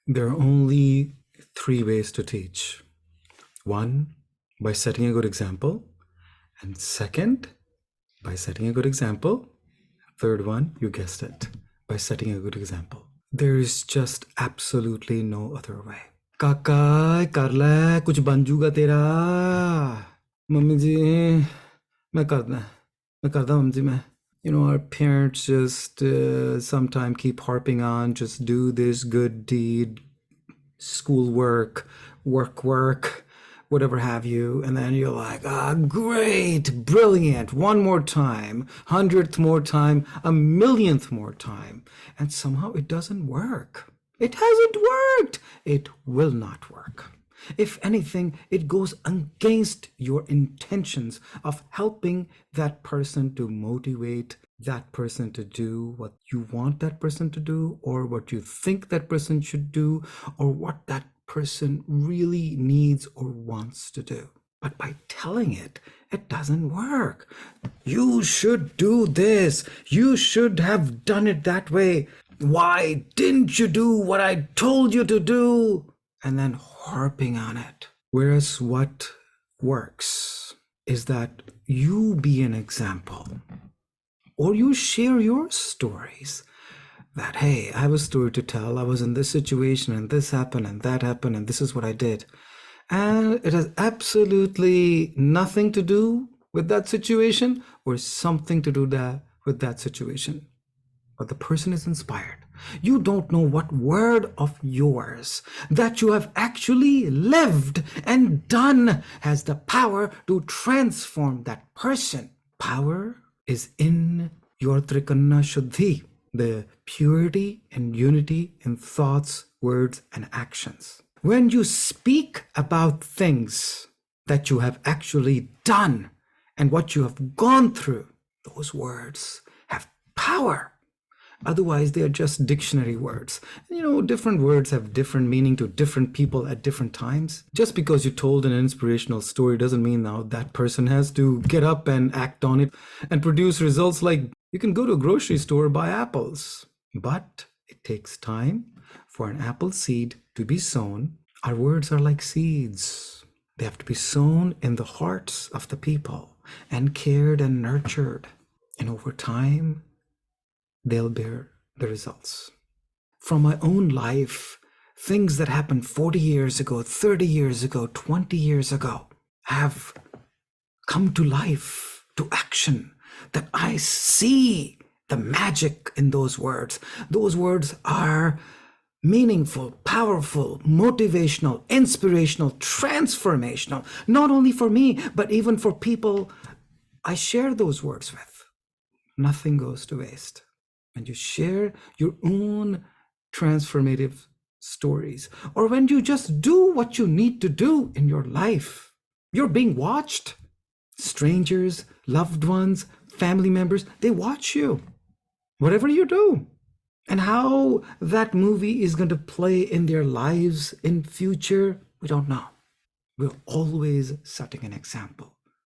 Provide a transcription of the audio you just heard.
There are only three ways to teach. One, by setting a good example. And second, by setting a good example. Third one, you guessed it, by setting a good example. There is just absolutely no other way. काका कर ले कुछ बन जूगा तेरा mummy जी मैं करदा mummy जी मैं our parents just sometimes keep harping on just do this good deed, schoolwork, work, whatever have you, and then you're like, great, brilliant, one more time, 100th more time, a millionth more time, and somehow it doesn't work. It hasn't worked. It will not work. If anything, it goes against your intentions of helping that person, to motivate that person to do what you want that person to do, or what you think that person should do, or what that person really needs or wants to do. But by telling it, it doesn't work. You should do this. You should have done it that way. Why didn't you do what I told you to do? And then harping on it. Whereas what works is that you be an example, or you share your stories that, hey, I have a story to tell. I was in this situation and this happened and that happened and this is what I did. And it has absolutely nothing to do with that situation or something to do with that situation. But the person is inspired. You don't know what word of yours that you have actually lived and done has the power to transform that person. Power is in your Trikanna Shuddhi, the purity and unity in thoughts, words, and actions. When you speak about things that you have actually done and what you have gone through, those words have power. Otherwise, they are just dictionary words. Different words have different meaning to different people at different times. Just because you told an inspirational story doesn't mean now that person has to get up and act on it and produce results. Like, you can go to a grocery store, buy apples, but it takes time for an apple seed to be sown. Our words are like seeds. They have to be sown in the hearts of the people and cared and nurtured. And over time, they'll bear the results. From my own life, things that happened 40 years ago, 30 years ago, 20 years ago have come to life, to action, that I see the magic in those words. Those words are meaningful, powerful, motivational, inspirational, transformational, not only for me, but even for people I share those words with. Nothing goes to waste. When you share your own transformative stories, or when you just do what you need to do in your life, you're being watched. Strangers, loved ones, family members, they watch you, whatever you do. And how that movie is going to play in their lives in future, we don't know. We're always setting an example.